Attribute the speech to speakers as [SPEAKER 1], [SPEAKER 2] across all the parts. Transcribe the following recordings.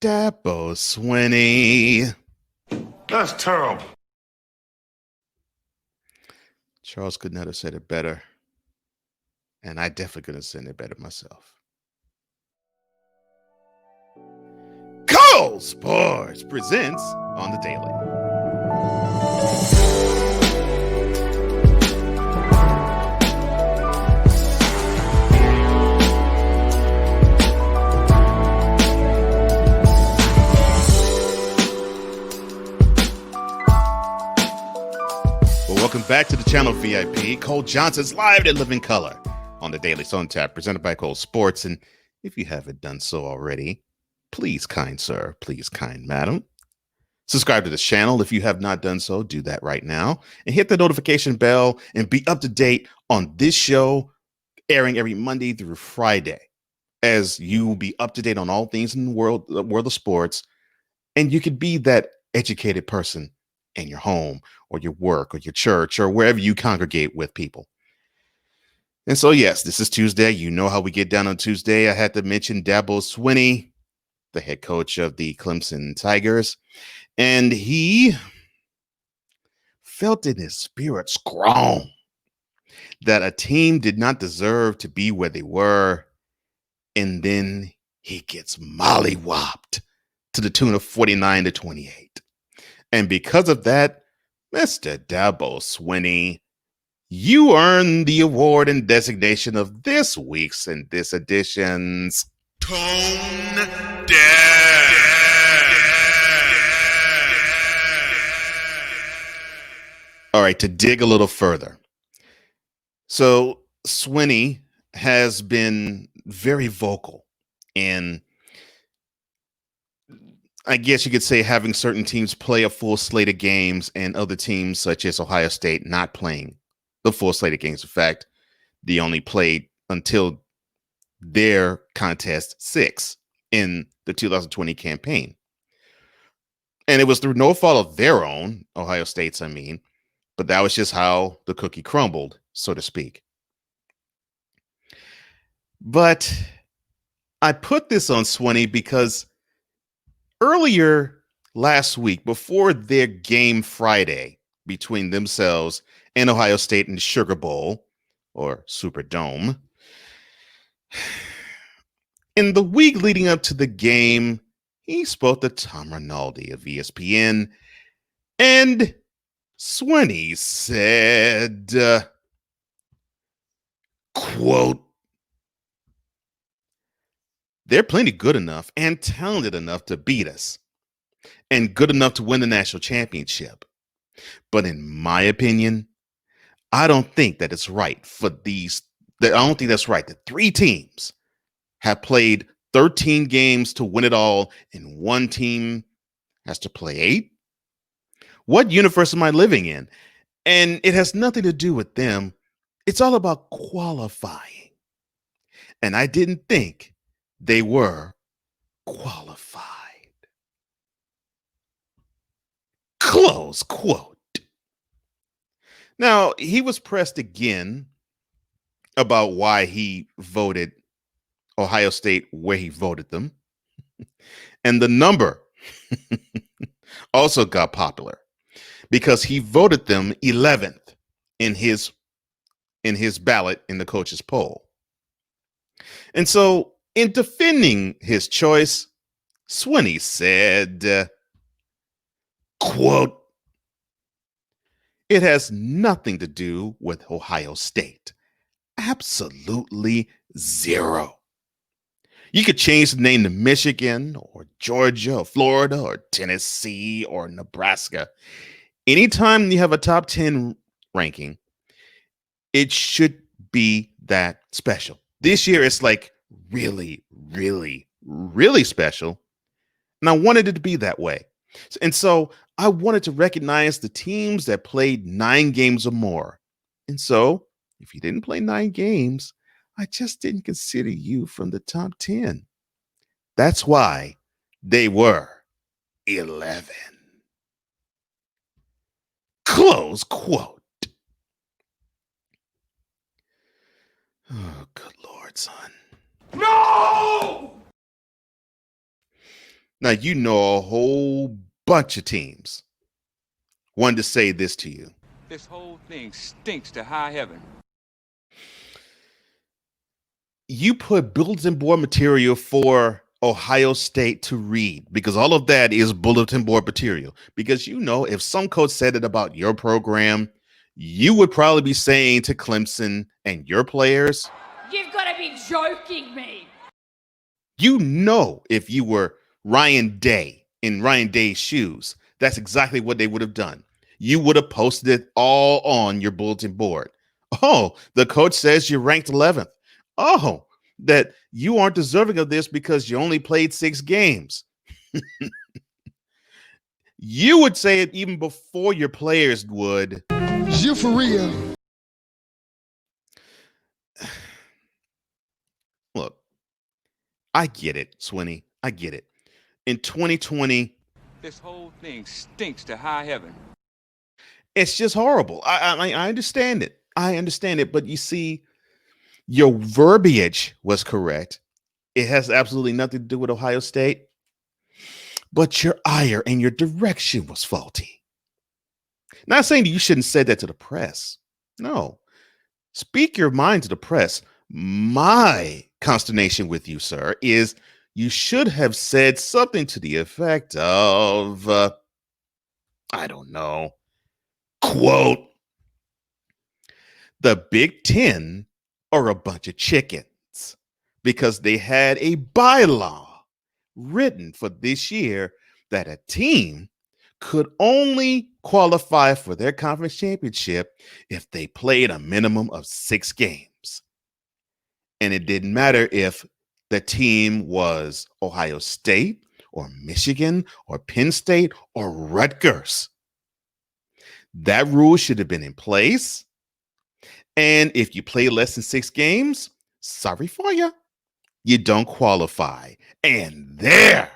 [SPEAKER 1] Dabo Swinney.
[SPEAKER 2] That's terrible.
[SPEAKER 1] Charles could not have said it better. And I definitely could have said it better myself. Cole Sports presents on the Daily. Welcome back to the channel, VIP. Cole Johnson's live in living color on the Daily Sun Tap, presented by Cole Sports. And if you haven't done so already, please, kind sir, please, kind madam, subscribe to this channel. If you have not done so, do that right now and hit the notification bell and be up to date on this show airing every Monday through Friday, as you will be up to date on all things in the world of sports. And you could be that educated person in your home or your work or your church or wherever you congregate with people. And so, yes, this is Tuesday. You know how we get down on Tuesday. I had to mention Dabo Swinney, the head coach of the Clemson Tigers, and he felt in his spirit strong that a team did not deserve to be where they were. And then he gets mollywopped to the tune of 49-28. And because of that, Mr. Dabo Swinney, you earned the award and designation of this week's and this edition's Tone Deaf. All right, to dig a little further. So Swinney has been very vocal in, I guess you could say, having certain teams play a full slate of games and other teams such as Ohio State not playing the full slate of games. In fact, they only played until their contest 6 in the 2020 campaign. And it was through no fault of their own, Ohio State's, I mean, but that was just how the cookie crumbled, so to speak. But I put this on Swinney because earlier last week, before their game Friday between themselves and Ohio State in the Sugar Bowl or Superdome, in the week leading up to the game, he spoke to Tom Rinaldi of ESPN, and Swinney said, quote, "They're plenty good enough and talented enough to beat us and good enough to win the national championship. But in my opinion, I don't think that it's right for I don't think that's right. The three teams have played 13 games to win it all, and one team has to play 8. What universe am I living in? And it has nothing to do with them. It's all about qualifying. And I didn't think they were qualified." Close quote. Now, he was pressed again about why he voted Ohio State where he voted them. And the number also got popular because he voted them 11th in his ballot in the coach's poll. And so, in defending his choice, Swinney said, quote, "It has nothing to do with Ohio State. Absolutely zero. You could change the name to Michigan or Georgia or Florida or Tennessee or Nebraska. Anytime you have a top 10 ranking, it should be that special. This year, it's like really, really, really special. And I wanted it to be that way. And so I wanted to recognize the teams that played 9 games or more. And so if you didn't play 9 games, I just didn't consider you from the top 10. That's why they were 11. Close quote. Oh, good Lord, son.
[SPEAKER 2] No!
[SPEAKER 1] Now, you know a whole bunch of teams wanted to say this to you.
[SPEAKER 3] This whole thing stinks to high heaven.
[SPEAKER 1] You put bulletin board material for Ohio State to read because all of that is bulletin board material. Because you know, if some coach said it about your program, you would probably be saying to Clemson and your players,
[SPEAKER 4] "You've got to be joking me."
[SPEAKER 1] You know, if you were Ryan Day in Ryan Day's shoes, that's exactly what they would have done. You would have posted it all on your bulletin board. Oh, the coach says you're ranked 11th. Oh, that you aren't deserving of this because you only played 6 games. You would say it even before your players would.
[SPEAKER 5] You for real?
[SPEAKER 1] Look, I get it, Swinney. I get it. In 2020,
[SPEAKER 3] this whole thing stinks to high heaven.
[SPEAKER 1] It's just horrible. I understand it. I understand it. But you see, your verbiage was correct. It has absolutely nothing to do with Ohio State. But your ire and your direction was faulty. Not saying that you shouldn't say that to the press. No. Speak your mind to the press. My consternation with you, sir, is you should have said something to the effect of, I don't know, quote, the Big Ten are a bunch of chickens because they had a bylaw written for this year that a team could only qualify for their conference championship if they played a minimum of 6 games. And it didn't matter if the team was Ohio State or Michigan or Penn State or Rutgers. That rule should have been in place. And if you play less than 6 games, sorry for you. You don't qualify. And there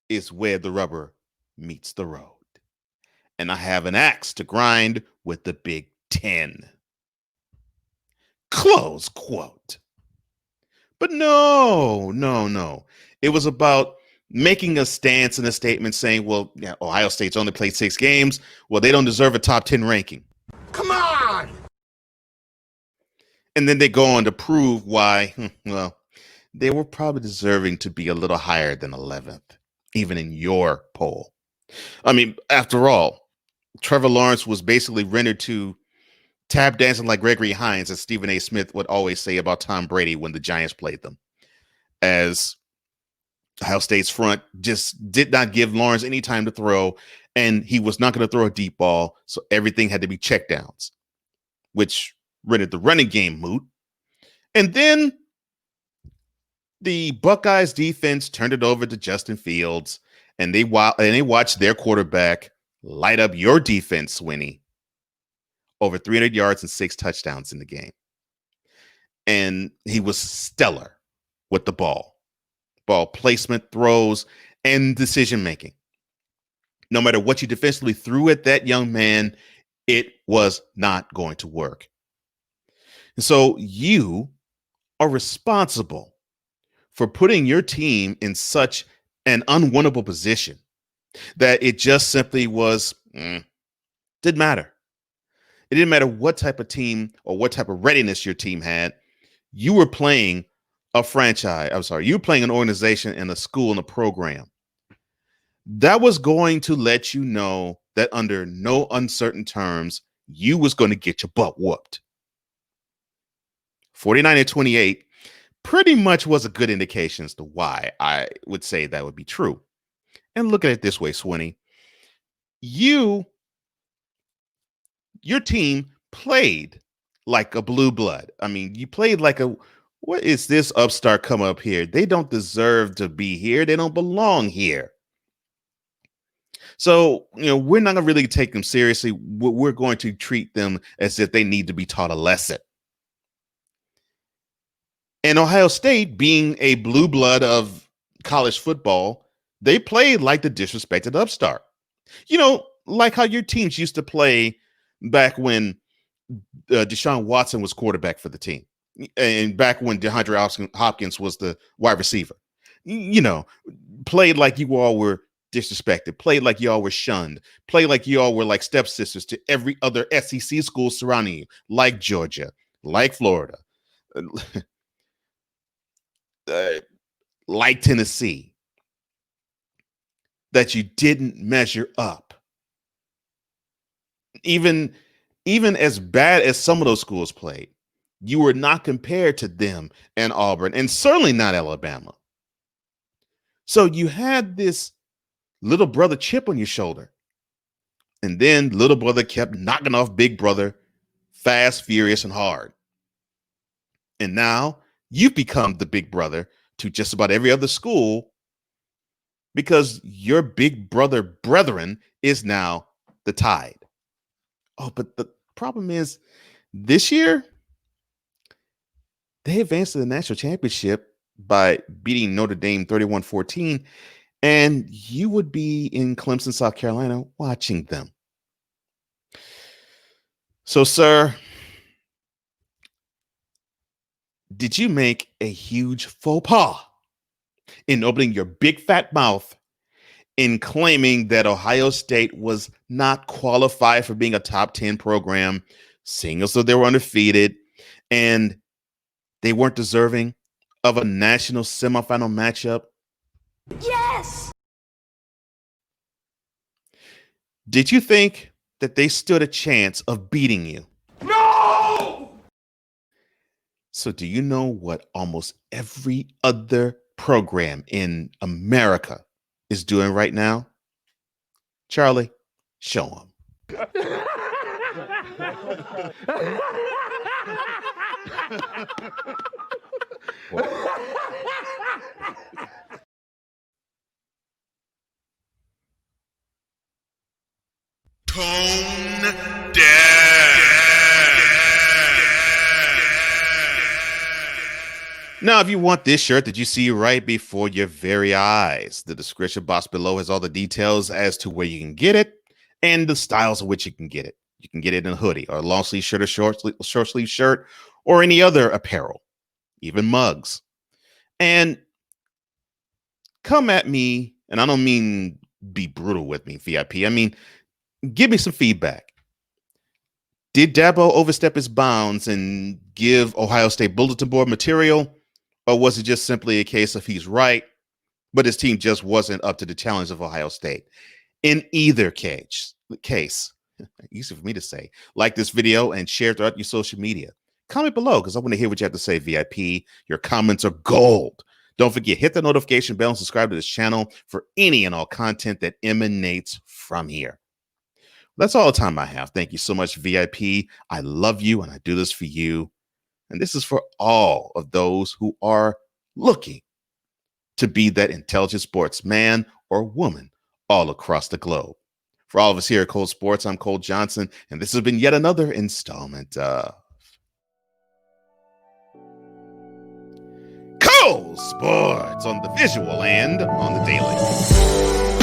[SPEAKER 1] is where the rubber meets the road. And I have an axe to grind with the Big Ten. Close quote. But no. It was about making a stance and a statement saying, well, yeah, Ohio State's only played 6 games. Well, they don't deserve a top 10 ranking.
[SPEAKER 2] Come on!
[SPEAKER 1] And then they go on to prove why, well, they were probably deserving to be a little higher than 11th, even in your poll. I mean, after all, Trevor Lawrence was basically rendered to tap dancing like Gregory Hines, as Stephen A. Smith would always say about Tom Brady when the Giants played them, as Ohio State's front just did not give Lawrence any time to throw, and he was not going to throw a deep ball, so everything had to be checkdowns, which rendered the running game moot. And then the Buckeyes defense turned it over to Justin Fields, and they watched their quarterback light up your defense, Swinney, over 300 yards and 6 touchdowns in the game. And he was stellar with the ball placement, throws, and decision-making. No matter what you defensively threw at that young man, it was not going to work. And so you are responsible for putting your team in such an unwinnable position that it just simply was, didn't matter. It didn't matter what type of team or what type of readiness your team had. You were playing a franchise. I'm sorry. You were playing an organization and a school and a program that was going to let you know that under no uncertain terms, you was going to get your butt whooped. 49-28 pretty much was a good indication as to why I would say that would be true. And look at it this way, Swinney. Your team played like a blue blood. I mean, you played like what is this upstart come up here? They don't deserve to be here. They don't belong here. So, we're not going to really take them seriously. We're going to treat them as if they need to be taught a lesson. And Ohio State, being a blue blood of college football, they played like the disrespected upstart. Like how your teams used to play back when Deshaun Watson was quarterback for the team, and back when DeAndre Hopkins was the wide receiver. you know, played like you all were disrespected, played like y'all were shunned, played like y'all were like stepsisters to every other SEC school surrounding you, like Georgia, like Florida, uh, like Tennessee, that you didn't measure up. Even as bad as some of those schools played, you were not compared to them and Auburn, and certainly not Alabama. So you had this little brother chip on your shoulder. And then little brother kept knocking off big brother fast, furious, and hard. And now you've become the big brother to just about every other school because your big brother brethren is now the Tide. Oh, but the problem is this year, they advanced to the national championship by beating Notre Dame 31-14, and you would be in Clemson, South Carolina, watching them. So, sir, did you make a huge faux pas in opening your big fat mouth in claiming that Ohio State was not qualified for being a top 10 program, seeing as though they were undefeated and they weren't deserving of a national semifinal matchup?
[SPEAKER 4] Yes!
[SPEAKER 1] Did you think that they stood a chance of beating you?
[SPEAKER 2] No!
[SPEAKER 1] So do you know what almost every other program in America is doing right now? Charlie, show them. Tone deaf. Now, if you want this shirt that you see right before your very eyes, the description box below has all the details as to where you can get it and the styles in which you can get it. You can get it in a hoodie or a long sleeve shirt or short sleeve shirt or any other apparel, even mugs. And come at me, and I don't mean be brutal with me, VIP. I mean, give me some feedback. Did Dabo overstep his bounds and give Ohio State bulletin board material? Or was it just simply a case of he's right, but his team just wasn't up to the challenge of Ohio State? In either case, easy for me to say, like this video and share throughout your social media. Comment below because I want to hear what you have to say, VIP. Your comments are gold. Don't forget, hit the notification bell and subscribe to this channel for any and all content that emanates from here. That's all the time I have. Thank you so much, VIP. I love you and I do this for you. And this is for all of those who are looking to be that intelligent sportsman or woman all across the globe. For all of us here at Cole Sports, I'm Cole Johnson, and this has been yet another installment of Cole Sports on the visual and on the daily.